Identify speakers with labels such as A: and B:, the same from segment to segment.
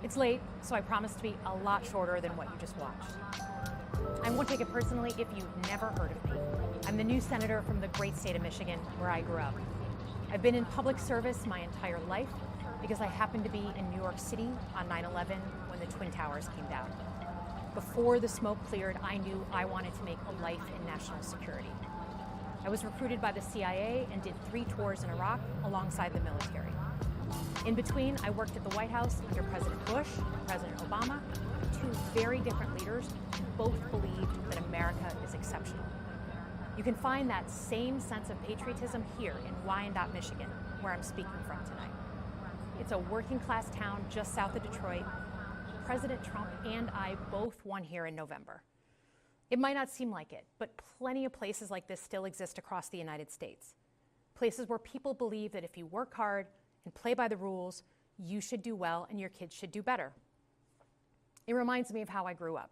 A: It's late, so I promise to be a lot shorter than what you just watched. I won't take it personally if you've never heard of me. I'm the new senator from the great state of Michigan, where I grew up. I've been in public service my entire life because I happened to be in New York City on 9/11 when the Twin Towers came down. Before the smoke cleared, I knew I wanted to make a life in national security. I was recruited by the CIA and did 3 tours in Iraq alongside the military. In between, I worked at the White House under President Bush and President Obama, 2 very different leaders who both believed that America is exceptional. You can find that same sense of patriotism here in Wyandotte, Michigan, where I'm speaking from tonight. It's a working class town just south of Detroit. President Trump and I both won here in November. It might not seem like it, but plenty of places like this still exist across the United States. Places where people believe that if you work hard and play by the rules, you should do well and your kids should do better. It reminds me of how I grew up.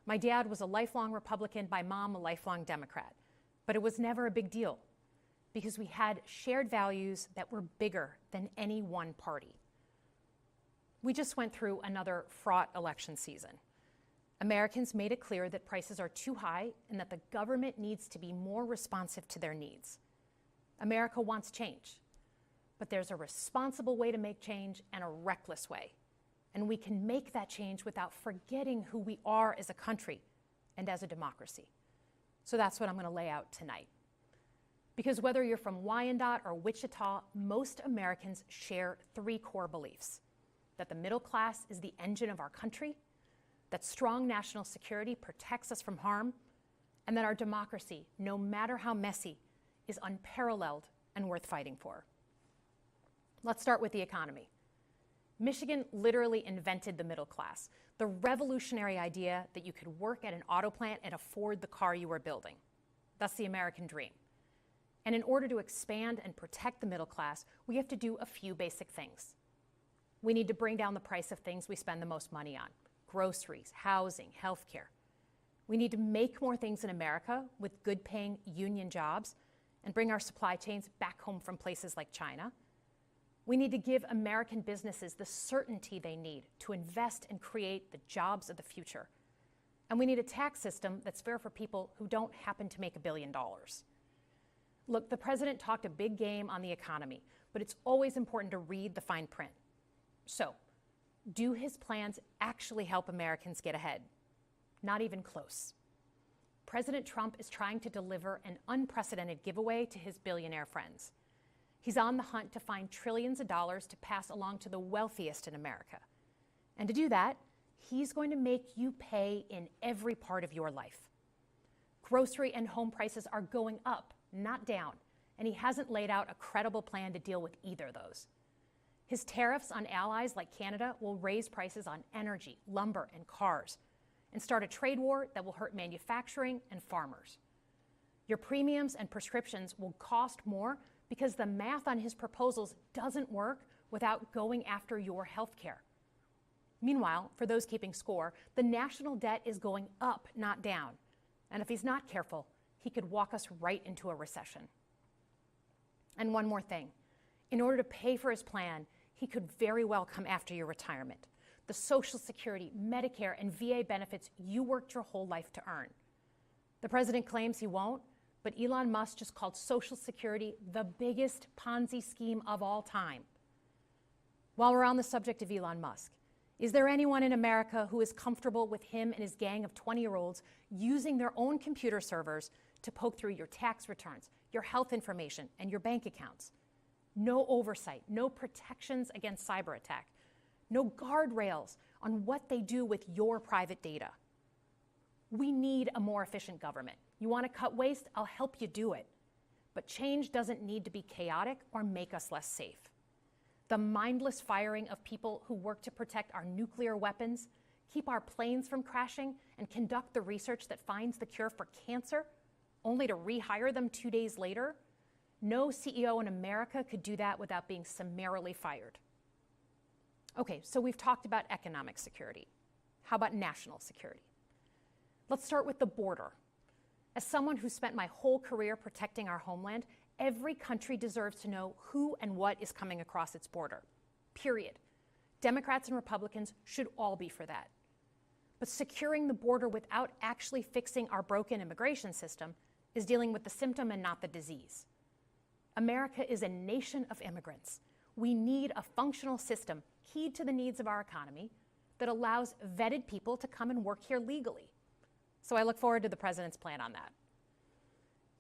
A: My dad was a lifelong Republican, my mom a lifelong Democrat. But it was never a big deal because we had shared values that were bigger than any one party. We just went through another fraught election season. Americans made it clear that prices are too high and that the government needs to be more responsive to their needs. America wants change, but there's a responsible way to make change and a reckless way. And we can make that change without forgetting who we are as a country and as a democracy. So that's what I'm going to lay out tonight. Because whether you're from Wyandotte or Wichita, most Americans share 3 core beliefs: that the middle class is the engine of our country, that strong national security protects us from harm, and that our democracy, no matter how messy, is unparalleled and worth fighting for. Let's start with the economy. Michigan literally invented the middle class, the revolutionary idea that you could work at an auto plant and afford the car you were building. That's the American dream. And in order to expand and protect the middle class, we have to do a few basic things. We need to bring down the price of things we spend the most money on: groceries, housing, healthcare. We need to make more things in America with good-paying union jobs and bring our supply chains back home from places like China. We need to give American businesses the certainty they need to invest and create the jobs of the future. And we need a tax system that's fair for people who don't happen to make $1 billion. Look, the president talked a big game on the economy, but it's always important to read the fine print. So, do his plans actually help Americans get ahead? Not even close. President Trump is trying to deliver an unprecedented giveaway to his billionaire friends. He's on the hunt to find trillions of dollars to pass along to the wealthiest in America. And to do that, he's going to make you pay in every part of your life. Grocery and home prices are going up, not down, and he hasn't laid out a credible plan to deal with either of those. His tariffs on allies like Canada will raise prices on energy, lumber, and cars, and start a trade war that will hurt manufacturing and farmers. Your premiums and prescriptions will cost more because the math on his proposals doesn't work without going after your health care. Meanwhile, for those keeping score, the national debt is going up, not down. And if he's not careful, he could walk us right into a recession. And one more thing. In order to pay for his plan, he could very well come after your retirement, the Social Security, Medicare, and VA benefits you worked your whole life to earn. The president claims he won't, but Elon Musk just called Social Security the biggest Ponzi scheme of all time. While we're on the subject of Elon Musk, is there anyone in America who is comfortable with him and his gang of 20-year-olds using their own computer servers to poke through your tax returns, your health information, and your bank accounts? No oversight, no protections against cyber attack, no guardrails on what they do with your private data. We need a more efficient government. You want to cut waste? I'll help you do it. But change doesn't need to be chaotic or make us less safe. The mindless firing of people who work to protect our nuclear weapons, keep our planes from crashing, and conduct the research that finds the cure for cancer, only to rehire them 2 days later? No CEO in America could do that without being summarily fired. Okay, so we've talked about economic security. How about national security? Let's start with the border. As someone who spent my whole career protecting our homeland, every country deserves to know who and what is coming across its border, period. Democrats and Republicans should all be for that. But securing the border without actually fixing our broken immigration system is dealing with the symptom and not the disease. America is a nation of immigrants. We need a functional system keyed to the needs of our economy that allows vetted people to come and work here legally. So I look forward to the president's plan on that.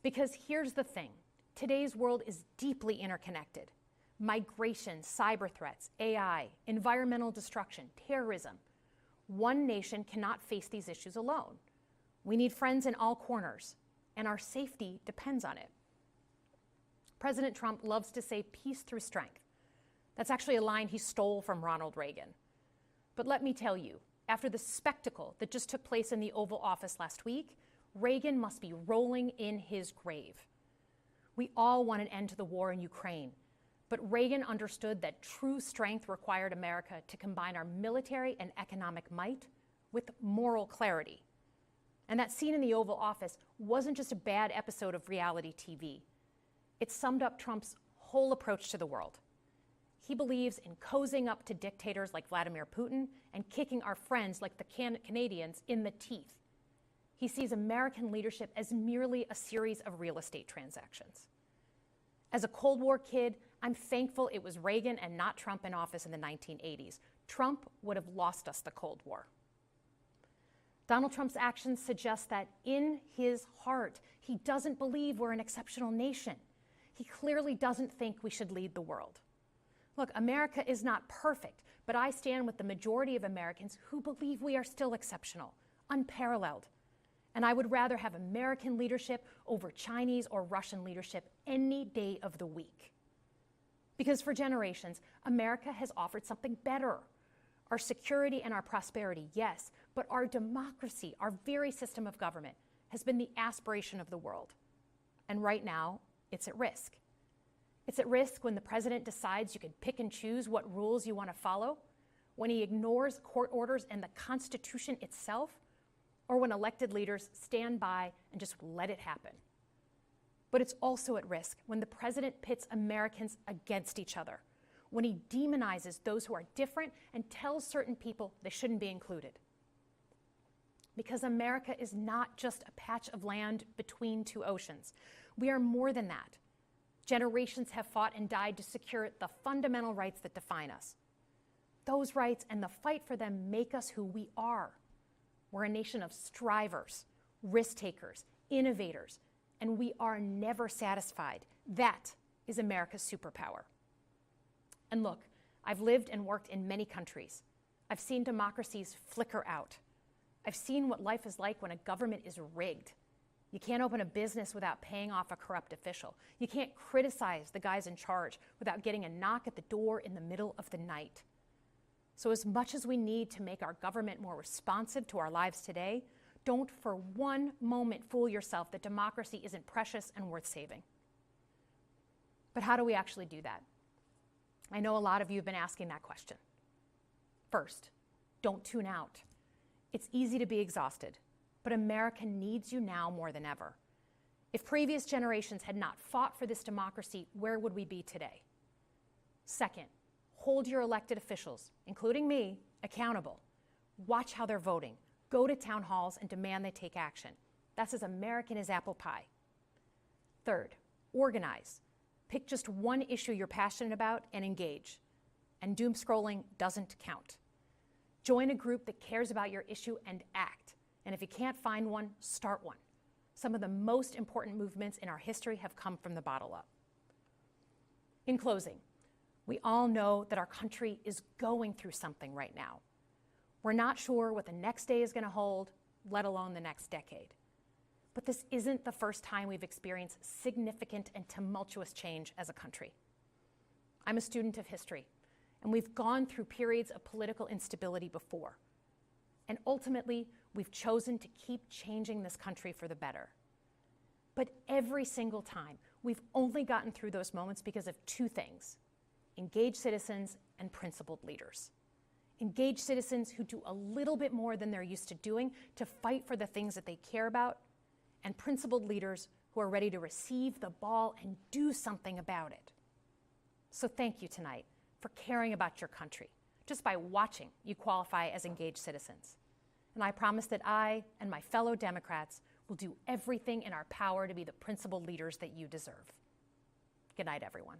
A: Because here's the thing, today's world is deeply interconnected. Migration, cyber threats, AI, environmental destruction, terrorism. One nation cannot face these issues alone. We need friends in all corners, and our safety depends on it. President Trump loves to say peace through strength. That's actually a line he stole from Ronald Reagan. But let me tell you, after the spectacle that just took place in the Oval Office last week, Reagan must be rolling in his grave. We all want an end to the war in Ukraine, but Reagan understood that true strength required America to combine our military and economic might with moral clarity. And that scene in the Oval Office wasn't just a bad episode of reality TV. It summed up Trump's whole approach to the world. He believes in cozying up to dictators like Vladimir Putin and kicking our friends like the Canadians in the teeth. He sees American leadership as merely a series of real estate transactions. As a Cold War kid, I'm thankful it was Reagan and not Trump in office in the 1980s. Trump would have lost us the Cold War. Donald Trump's actions suggest that in his heart, he doesn't believe we're an exceptional nation. He clearly doesn't think we should lead the world. Look, America is not perfect, but I stand with the majority of Americans who believe we are still exceptional, unparalleled. And I would rather have American leadership over Chinese or Russian leadership any day of the week. Because for generations, America has offered something better. Our security and our prosperity, yes, but our democracy, our very system of government, has been the aspiration of the world. And right now, it's at risk. It's at risk when the president decides you can pick and choose what rules you want to follow, when he ignores court orders and the Constitution itself, or when elected leaders stand by and just let it happen. But it's also at risk when the president pits Americans against each other, when he demonizes those who are different and tells certain people they shouldn't be included. Because America is not just a patch of land between two oceans. We are more than that. Generations have fought and died to secure the fundamental rights that define us. Those rights and the fight for them make us who we are. We're a nation of strivers, risk takers, innovators, and we are never satisfied. That is America's superpower. And look, I've lived and worked in many countries. I've seen democracies flicker out. I've seen what life is like when a government is rigged. You can't open a business without paying off a corrupt official. You can't criticize the guys in charge without getting a knock at the door in the middle of the night. So as much as we need to make our government more responsive to our lives today, don't for one moment fool yourself that democracy isn't precious and worth saving. But how do we actually do that? I know a lot of you have been asking that question. First, don't tune out. It's easy to be exhausted, but America needs you now more than ever. If previous generations had not fought for this democracy, where would we be today? Second, hold your elected officials, including me, accountable. Watch how they're voting. Go to town halls and demand they take action. That's as American as apple pie. Third, organize. Pick just one issue you're passionate about and engage. And doom scrolling doesn't count. Join a group that cares about your issue and act. And if you can't find one, start one. Some of the most important movements in our history have come from the bottom up. In closing, we all know that our country is going through something right now. We're not sure what the next day is going to hold, let alone the next decade. But this isn't the first time we've experienced significant and tumultuous change as a country. I'm a student of history, and we've gone through periods of political instability before. And ultimately, we've chosen to keep changing this country for the better. But every single time, we've only gotten through those moments because of two things: engaged citizens and principled leaders. Engaged citizens who do a little bit more than they're used to doing to fight for the things that they care about, and principled leaders who are ready to receive the ball and do something about it. So thank you tonight for caring about your country, Just by watching, you qualify as engaged citizens. And I promise that I and my fellow Democrats will do everything in our power to be the principled leaders that you deserve. Good night, everyone.